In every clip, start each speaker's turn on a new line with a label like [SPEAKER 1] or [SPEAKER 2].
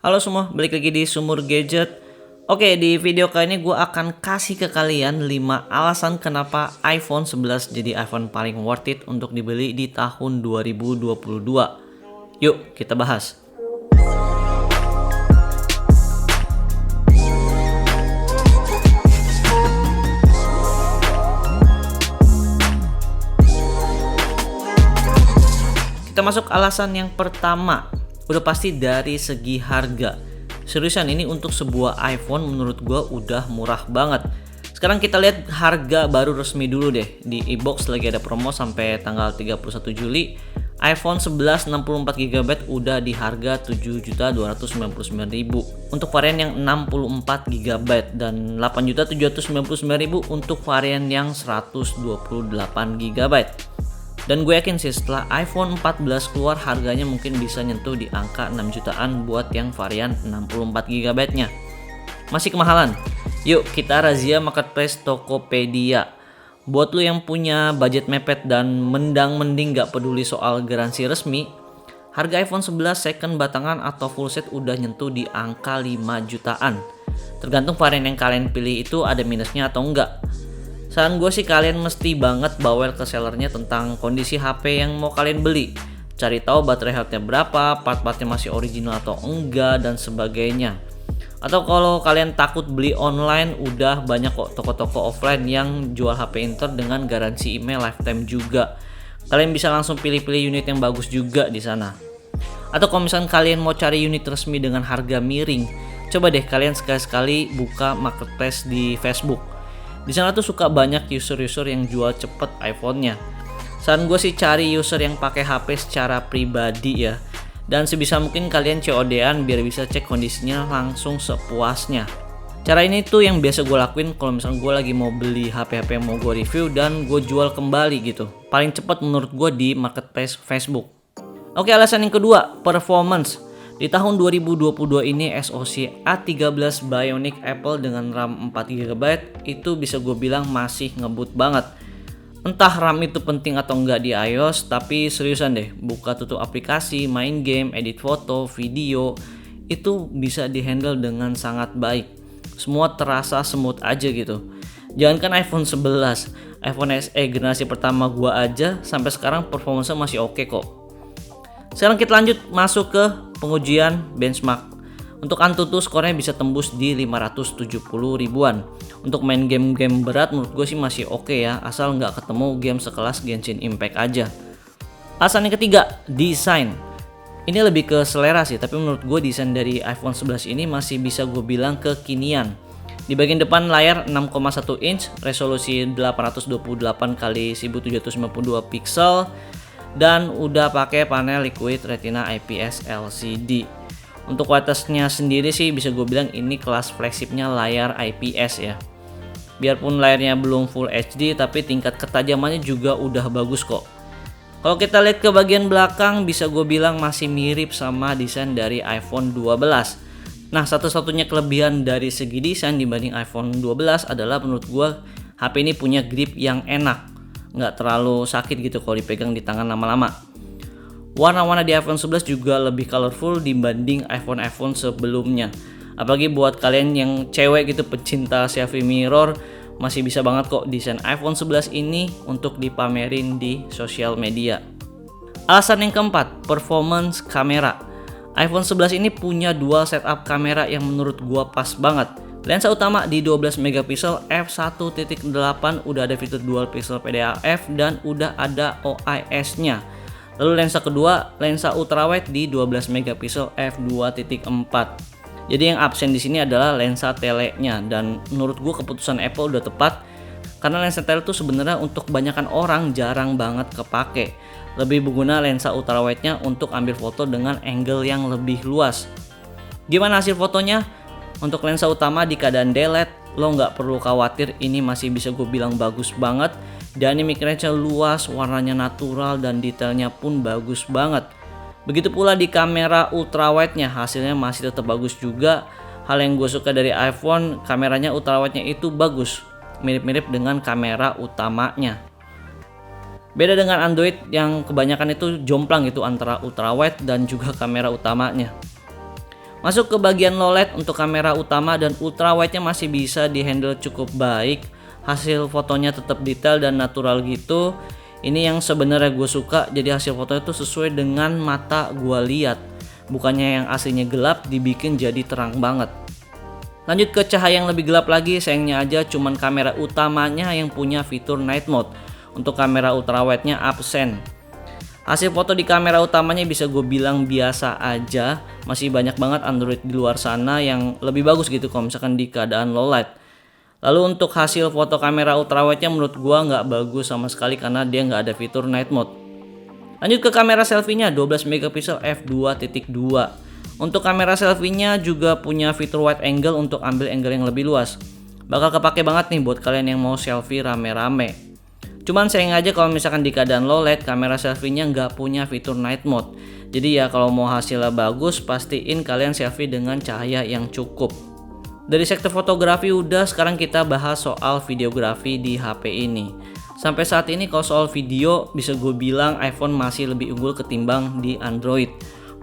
[SPEAKER 1] Halo semua, balik lagi di Sumur Gadget. Oke, di video kali ini gue akan kasih ke kalian 5 alasan kenapa iPhone 11 jadi iPhone paling worth it untuk dibeli di tahun 2022. Yuk, kita bahas. Kita masuk alasan yang pertama. Udah pasti dari segi harga. Seriusan, ini untuk sebuah iPhone menurut gue udah murah banget. Sekarang kita lihat harga baru resmi dulu deh. Di iBox lagi ada promo sampai tanggal 31 Juli. iPhone 11 64GB udah di harga 7.299.000 untuk varian yang 64GB dan 8.799.000 untuk varian yang 128GB. Dan gue yakin sih setelah iPhone 14 keluar harganya mungkin bisa nyentuh di angka 6 jutaan buat yang varian 64GB nya. Masih kemahalan? Yuk kita razia marketplace Tokopedia. Buat lu yang punya budget mepet dan mending gak peduli soal garansi resmi, harga iPhone 11 second batangan atau full set udah nyentuh di angka 5 jutaan. Tergantung varian yang kalian pilih itu ada minusnya atau enggak. Saran gue sih kalian mesti banget bawel ke sellernya tentang kondisi HP yang mau kalian beli. Cari tahu baterai health-nya berapa, part-partnya masih original atau enggak, dan sebagainya. Atau kalau kalian takut beli online, udah banyak kok toko-toko offline yang jual HP Inter dengan garansi email lifetime juga. Kalian bisa langsung pilih-pilih unit yang bagus juga di sana. Atau kalau misalkan kalian mau cari unit resmi dengan harga miring, coba deh kalian sekali-sekali buka marketplace di Facebook. Di sana tuh suka banyak user-user yang jual cepet iPhone-nya. Saran gue sih cari user yang pakai HP secara pribadi ya. Dan sebisa mungkin kalian COD-an biar bisa cek kondisinya langsung sepuasnya. Cara ini tuh yang biasa gue lakuin kalau misalnya gue lagi mau beli HP-HP yang mau gue review dan gue jual kembali gitu. Paling cepat menurut gue di marketplace Facebook. Oke, alasan yang kedua, performance. Di tahun 2022 ini SoC A13 Bionic Apple dengan RAM 4GB itu bisa gue bilang masih ngebut banget. Entah RAM itu penting atau enggak di iOS, tapi seriusan deh, buka tutup aplikasi, main game, edit foto, video, itu bisa dihandle dengan sangat baik. Semua terasa smooth aja gitu. Jangankan iPhone 11, iPhone SE generasi pertama gue aja sampai sekarang performanya masih oke kok. Sekarang kita lanjut masuk ke pengujian benchmark. Untuk Antutu skornya bisa tembus di 570 ribuan. Untuk main game-game berat menurut gue sih masih oke ya, asal nggak ketemu game sekelas Genshin Impact aja. Alasan yang ketiga, desain. Ini lebih ke selera sih, tapi menurut gue desain dari iPhone 11 ini masih bisa gue bilang kekinian. Di bagian depan layar 6,1 inch, resolusi 828x1792 pixel, dan udah pakai panel liquid retina IPS LCD. Untuk kualitasnya sendiri sih bisa gue bilang ini kelas flagshipnya layar IPS ya. Biarpun layarnya belum Full HD tapi tingkat ketajamannya juga udah bagus kok. Kalau kita lihat ke bagian belakang bisa gue bilang masih mirip sama desain dari iPhone 12. Nah, satu-satunya kelebihan dari segi desain dibanding iPhone 12 adalah menurut gue HP ini punya grip yang enak. Nggak terlalu sakit gitu kalau dipegang di tangan lama-lama. Warna-warna di iPhone 11 juga lebih colorful dibanding iPhone sebelumnya. Apalagi buat kalian yang cewek gitu pecinta selfie mirror, masih bisa banget kok desain iPhone 11 ini untuk dipamerin di sosial media. Alasan yang keempat, performance kamera. iPhone 11 ini punya dual setup kamera yang menurut gua pas banget. Lensa utama di 12 megapiksel f1.8 udah ada fitur dual pixel PDAF dan udah ada OIS-nya. Lalu lensa kedua, lensa ultrawide di 12 megapiksel f2.4. Jadi yang absen di sini adalah lensa tele-nya dan menurut gue keputusan Apple udah tepat karena lensa tele itu sebenarnya untuk kebanyakan orang jarang banget kepake. Lebih berguna lensa ultrawide-nya untuk ambil foto dengan angle yang lebih luas. Gimana hasil fotonya? Untuk lensa utama di keadaan daylight, lo nggak perlu khawatir, ini masih bisa gue bilang bagus banget. Dynamic range-nya luas, warnanya natural, dan detailnya pun bagus banget. Begitu pula di kamera ultrawide-nya, hasilnya masih tetap bagus juga. Hal yang gue suka dari iPhone, kameranya ultrawide-nya itu bagus. Mirip-mirip dengan kamera utamanya. Beda dengan Android yang kebanyakan itu jomplang gitu antara ultrawide dan juga kamera utamanya. Masuk ke bagian low light, untuk kamera utama dan ultra wide nya masih bisa dihandle cukup baik. Hasil fotonya tetap detail dan natural gitu. Ini yang sebenarnya gue suka, jadi hasil fotonya itu sesuai dengan mata gue lihat. Bukannya yang aslinya gelap dibikin jadi terang banget. Lanjut ke cahaya yang lebih gelap lagi, sayangnya aja cuman kamera utamanya yang punya fitur night mode. Untuk kamera ultra wide nya absen. Hasil foto di kamera utamanya bisa gue bilang biasa aja. Masih banyak banget Android di luar sana yang lebih bagus gitu kalau misalkan di keadaan low light. Lalu untuk hasil foto kamera ultrawide nya menurut gue nggak bagus sama sekali karena dia nggak ada fitur night mode. Lanjut ke kamera selfie nya, 12 megapiksel f2.2. Untuk kamera selfie nya juga punya fitur wide angle untuk ambil angle yang lebih luas. Bakal kepake banget nih buat kalian yang mau selfie rame-rame. Cuman sayang aja kalau misalkan di keadaan low light kamera selfie-nya nggak punya fitur night mode. Jadi ya kalau mau hasilnya bagus, pastiin kalian selfie dengan cahaya yang cukup. Dari sektor fotografi udah, sekarang kita bahas soal videografi di HP ini. Sampai saat ini kalau soal video bisa gue bilang iPhone masih lebih unggul ketimbang di Android.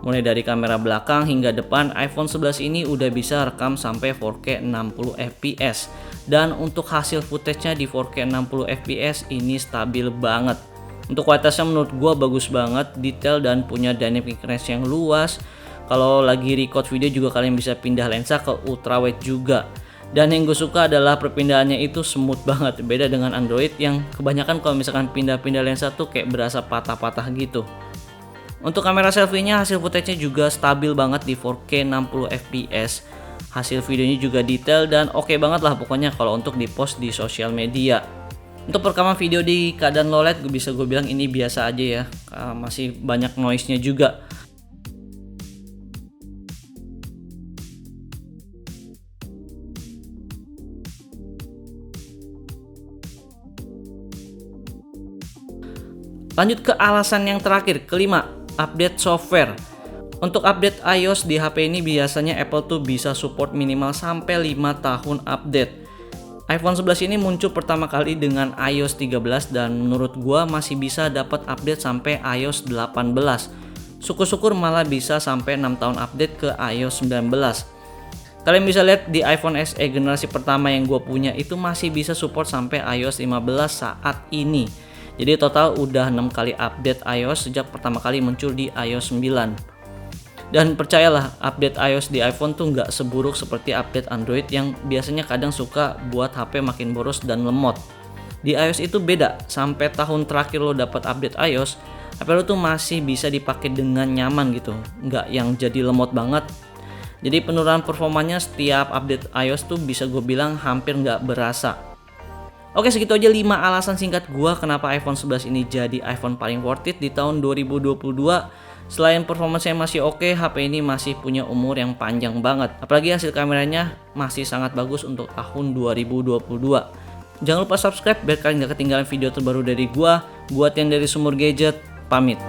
[SPEAKER 1] Mulai dari kamera belakang hingga depan, iPhone 11 ini udah bisa rekam sampai 4K 60 fps. Dan untuk hasil footage-nya di 4K 60 fps ini stabil banget. Untuk kualitasnya menurut gua bagus banget, detail dan punya dynamic range yang luas. Kalau lagi record video juga kalian bisa pindah lensa ke ultrawide juga. Dan yang gue suka adalah perpindahannya itu smooth banget, beda dengan Android yang kebanyakan kalau misalkan pindah-pindah lensa tuh kayak berasa patah-patah gitu. Untuk kamera selfie-nya hasil footage-nya juga stabil banget di 4K 60 fps. Hasil videonya juga detail dan oke banget lah pokoknya kalau untuk di-post di sosial media. Untuk perekaman video di keadaan low light bisa gue bilang ini biasa aja ya. Masih banyak noise-nya juga. Lanjut ke alasan yang terakhir, kelima, update software. Untuk update iOS di HP ini biasanya Apple tuh bisa support minimal sampai 5 tahun update. iPhone 11 ini muncul pertama kali dengan iOS 13 dan menurut gua masih bisa dapat update sampai iOS 18. Syukur-syukur malah bisa sampai 6 tahun update ke iOS 19. Kalian bisa lihat di iPhone SE generasi pertama yang gua punya itu masih bisa support sampai iOS 15 saat ini. Jadi total udah 6 kali update iOS sejak pertama kali muncul di iOS 9. Dan percayalah, update iOS di iPhone tuh nggak seburuk seperti update Android yang biasanya kadang suka buat HP makin boros dan lemot. Di iOS itu beda, sampai tahun terakhir lo dapat update iOS, HP lo tuh masih bisa dipakai dengan nyaman gitu, nggak yang jadi lemot banget. Jadi penurunan performanya setiap update iOS tuh bisa gue bilang hampir nggak berasa. Oke, segitu aja 5 alasan singkat gua kenapa iPhone 11 ini jadi iPhone paling worth it di tahun 2022. Selain performanya masih oke, HP ini masih punya umur yang panjang banget. Apalagi hasil kameranya masih sangat bagus untuk tahun 2022. Jangan lupa subscribe biar kalian gak ketinggalan video terbaru dari gua. Buat yang dari Sumur Gadget, pamit.